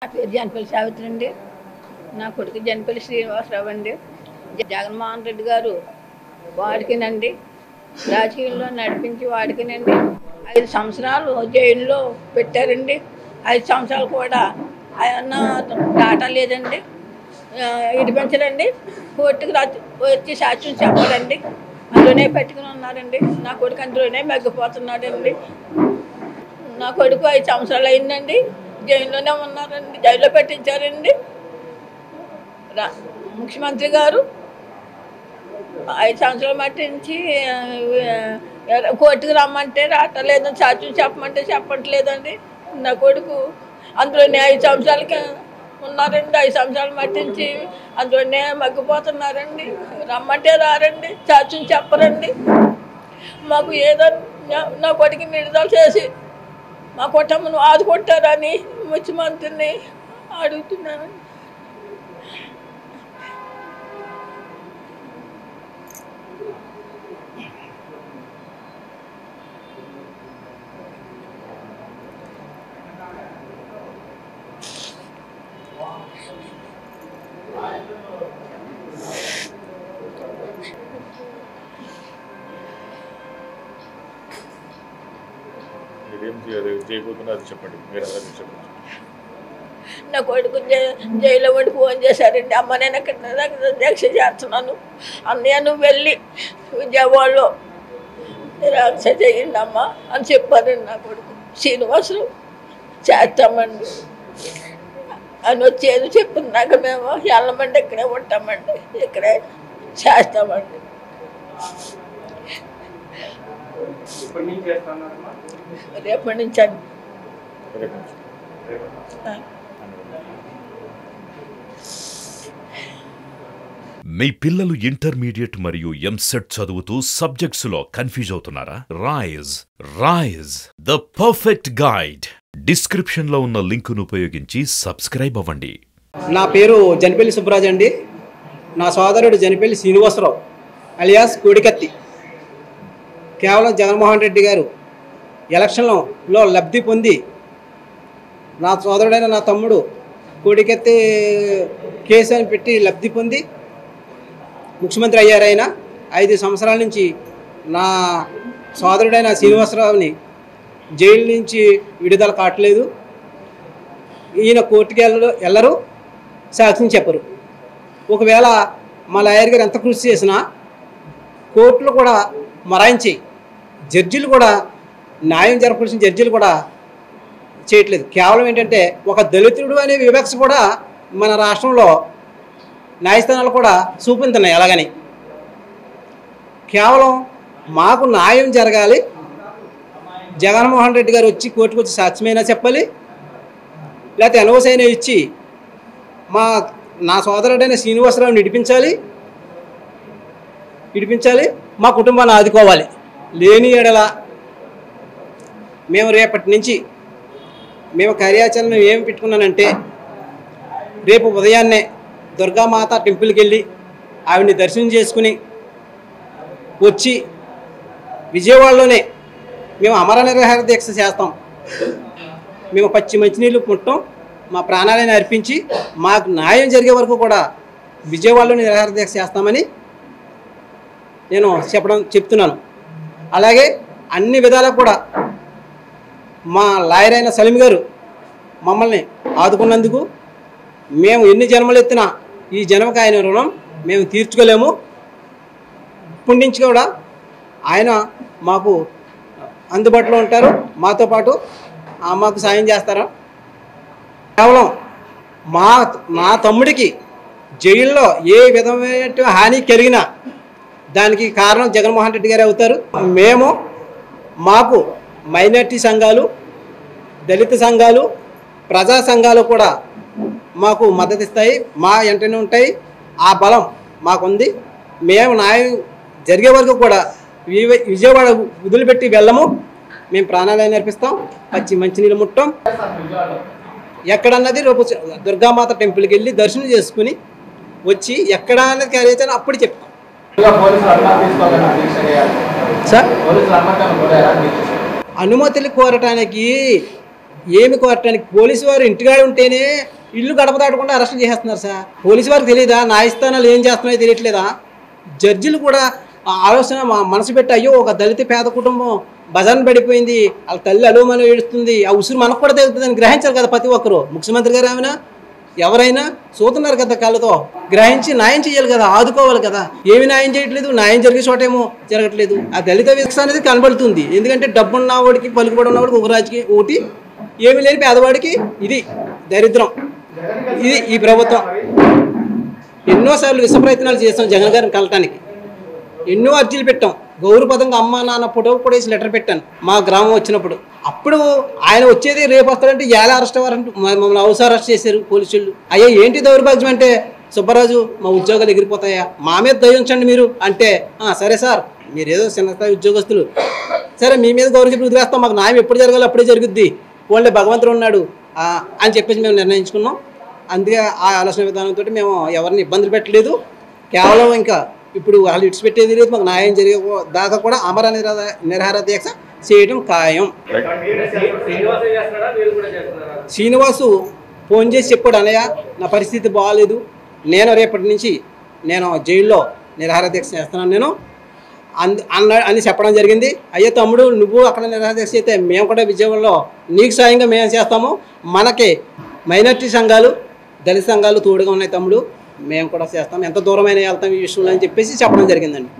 నా పేరు జనపల్లి సావిత్రి అండి. నా కొడుకు జనపల్లి శ్రీనివాసరావు అండి. జగన్మోహన్ రెడ్డి గారు వాడికినండి రాజకీయాల్లో నడిపించి వాడికినండి 5 సంవత్సరాలు జైల్లో పెట్టారండి. 5 సంవత్సరాలు కూడా ఆయన డాటా లేదండి, ఇడిపించడండి. కోర్టుకు వచ్చి సాక్ష్యం చెప్పడండి, అందులోనే పెట్టుకుని ఉన్నారండి. నా కొడుకు అందులోనే మగ్గిపోతున్నాడండి. నా కొడుకు 5 సంవత్సరాలు అయిందండి, జైల్లోనే ఉన్నారండి, జైల్లో పెట్టించారండి. ముఖ్యమంత్రి గారు 5 సంవత్సరాలు మట్టించి కోర్టుకు రమ్మంటే రావట్లేదని, సాక్ష్యం చెప్పమంటే చెప్పట్లేదండి. నా కొడుకు అందులోనే 5 సంవత్సరాలకి ఉన్నారండి. 5 సంవత్సరాలు మట్టించి అందులోనే మగ్గిపోతున్నారండి. రమ్మంటే రారండి, సాక్ష్యం చెప్పరండి. మాకు ఏదో నా కొడుకు విడుదల చేసి మా కుటుంబం ఆదుకుంటారని ముఖ్యమంత్రిని అడుగుతున్నాను. నా కొడుకు జైల్లో ఉండి ఫోన్ చేశారండి. అమ్మ నేను ఇక్కడ దీక్ష చేస్తున్నాను, అన్నయ్య నువ్వు వెళ్ళి విజయవాడలో దీక్ష చేయండి అమ్మ అని చెప్పారండి. నా కొడుకు శ్రీనివాసరావు చేస్తామండి అని వచ్చేది చెప్పినాక మేము వెళ్ళమండి, ఇక్కడే ఉంటామండి, ఇక్కడే చేస్తామండి. రేపటి నుంచి అండి. మీ పిల్లలు ఇంటర్మీడియట్ మరియు ఎంసెట్ చదువుతూ సబ్జెక్ట్స్లో కన్ఫ్యూజ్ అవుతున్నారా? Rise the perfect guide. డిస్క్రిప్షన్లో ఉన్న లింకును ఉపయోగించి సబ్స్క్రైబ్ అవ్వండి. నా పేరు జనపల్లి సుబ్బరాజు అండి. నా సోదరుడు జనపల్లి శ్రీనివాసరావు అలియాస్ కోడికత్తి. కేవలం జగన్మోహన్ రెడ్డి గారు ఎలక్షన్లో లబ్ధి పొంది నా సోదరుడైన నా తమ్ముడు కోడికత్తి కేసు అని పెట్టి లబ్ధి పొంది ముఖ్యమంత్రి అయ్యారు. ఆయన 5 సంవత్సరాల నుంచి నా సోదరుడైన శ్రీనివాసరావుని జైలు నుంచి విడుదల కావట్లేదు. ఈయన కోర్టుకి వెళ్ళరు, సాక్ష్యం చెప్పరు. ఒకవేళ మా లాయర్ గారు ఎంత కృషి చేసినా కోర్టులు కూడా మరాయించి జడ్జిలు కూడా న్యాయం జరపాల్సిన జడ్జిలు కూడా చేయట్లేదు. కేవలం ఏంటంటే ఒక దళితుడు అనే వివక్ష కూడా మన రాష్ట్రంలో న్యాయస్థానాలు కూడా చూపించున్నాయి. అలాగని కేవలం మాకు న్యాయం జరగాలి, జగన్మోహన్ రెడ్డి గారు వచ్చి కోర్టుకు వచ్చి సాక్ష్యమైనా చెప్పాలి, లేకపోతే ఎన్ఓసి అయినా ఇచ్చి నా సోదరుడైన శ్రీనివాసరావుని ఇడిపించాలి, మా కుటుంబాన్ని ఆదుకోవాలి. లేని ఎడల మేము రేపటి నుంచి మేము కార్యాచరణ ఏమి పెట్టుకున్నానంటే, రేపు ఉదయాన్నే దుర్గామాత టెంపుల్కి వెళ్ళి ఆవిడని దర్శనం చేసుకుని వచ్చి విజయవాడలోనే మేము అమర నిరాహార దీక్ష చేస్తాం. మేము పచ్చి మంచినీళ్ళు పుట్టం, మా ప్రాణాలను అర్పించి మాకు న్యాయం జరిగే వరకు కూడా విజయవాడలోనే నిరాహార దీక్ష చేస్తామని నేను చెప్తున్నాను. అలాగే అన్ని విధాలకు కూడా మా లాయర్ అయిన సలీం గారు మమ్మల్ని ఆదుకున్నందుకు మేము ఎన్ని జన్మలు ఎత్తినా ఈ జన్మకు ఆయన రుణం మేము తీర్చుకోలేము. ఇప్పటి నుంచి కూడా ఆయన మాకు అందుబాటులో ఉంటారు, మాతో పాటు మాకు సాయం చేస్తారు. కేవలం మా తమ్ముడికి జైల్లో ఏ విధమైన హాని కలిగినా దానికి కారణం జగన్మోహన్ రెడ్డి గారే అవుతారు. మాకు మైనార్టీ సంఘాలు, దళిత సంఘాలు, ప్రజా సంఘాలు కూడా మాకు మద్దతు ఇస్తాయి, మా వెంటనే ఉంటాయి. ఆ బలం మాకుంది. మేము న్యాయం జరిగే వరకు కూడా విజయవాడ వదిలిపెట్టి వెళ్ళము. మేము ప్రాణాలను అర్పిస్తాం, పచ్చి మంచినీళ్ళు ముట్టం. ఎక్కడన్నది రేపు దుర్గామాత టెంపుల్కి వెళ్ళి దర్శనం చేసుకుని వచ్చి ఎక్కడ అన్నది కార్యాచరణ అప్పుడు చెప్తాం. సార్ అనుమతులు కోరటానికి ఏమి కోరటానికి పోలీసు వారు ఇంటికాడ ఉంటేనే ఇల్లు గడప దాటకుండా అరెస్ట్ చేసేస్తున్నారు సార్. పోలీసు వారికి తెలియదా న్యాయస్థానాలు ఏం చేస్తున్నాయో తెలియట్లేదా? జడ్జిలు కూడా ఆలోచన మనసు పెట్టి అయ్యో ఒక దళిత పేద కుటుంబం బజార్ని పడిపోయింది, వాళ్ళ తల్లి అలుమని ఏడుస్తుంది, ఆ ఉసురు మనకు కూడా తెలుస్తుందని గ్రహించారు కదా ప్రతి ఒక్కరు. ముఖ్యమంత్రి గారు ఏమైనా ఎవరైనా చూస్తున్నారు కదా కళ్ళతో, గ్రహించి న్యాయం చేయాలి కదా, ఆదుకోవాలి కదా. ఏమి న్యాయం చేయట్లేదు, న్యాయం జరిగే చోటేమో జరగట్లేదు. ఆ దళిత వివక్ష అనేది కనబడుతుంది. ఎందుకంటే డబ్బున్నవాడికి పలుకుబడి ఉన్నవాడికి ఒక రాజకీయ ఒకటి, ఏమి లేని పేదవాడికి ఇది దరిద్రం. ఇది ఈ ప్రభుత్వం ఎన్నోసార్లు విశ్వ ప్రయత్నాలు చేస్తాం జగన్ గారిని కలటానికి, ఎన్నో అర్జీలు పెట్టాం. గౌరవపదంగా అమ్మ నాన్న ఫోటో కూడా వేసి లెటర్ పెట్టాను మా గ్రామం వచ్చినప్పుడు. అప్పుడు ఆయన వచ్చేది రేపు వస్తాడంటే ఎలా అరెస్ట్ అవ్వారంటూ మమ్మల్ని హౌస్ అరెస్ట్ చేశారు పోలీసులు. అయ్యా ఏంటి దౌర్భాగ్యం అంటే, సుబ్బరాజు మా ఉద్యోగాలు ఎగిరిపోతాయా, మా మీద దయ ఉంచండి మీరు అంటే, సరే సార్ మీరు ఏదో చిన్న స్థాయి ఉద్యోగస్తులు, సరే మీ మీద గౌరవం చెప్పి వదిలేస్తాం, మాకు న్యాయం ఎప్పుడు జరగాలో అప్పుడే జరుగుద్ది, ఓన్లీ భగవంతుడు ఉన్నాడు అని చెప్పేసి మేము నిర్ణయించుకున్నాం. అందుకే ఆ ఆలోచన విధానంతో మేము ఎవరిని ఇబ్బందులు పెట్టలేదు. కేవలం ఇంకా ఇప్పుడు వాళ్ళు ఇడిచిపెట్టేది లేదు, మాకు న్యాయం జరిగే దాకా కూడా అమర నిరాహార దీక్ష చేయడం ఖాయం. శ్రీనివాసు ఫోన్ చేసి చెప్పాడు, అన్నయ్య నా పరిస్థితి బాగాలేదు, నేను రేపటి నుంచి నేను జైల్లో నిరాహార దీక్ష చేస్తున్నాను నేను అని చెప్పడం జరిగింది. అయ్యో తమ్ముడు నువ్వు అక్కడ నిరాహార దీక్ష అయితే మేము కూడా విజయవాడలో నీకు సాయంగా మేము చేస్తాము, మనకి మైనారిటీ సంఘాలు దళిత సంఘాలు తోడుగా ఉన్నాయి తమ్ముడు, మేము కూడా చేస్తాం, ఎంత దూరమైనా వెళ్తాం ఈ విషయంలో అని చెప్పేసి చెప్పడం జరిగిందండి.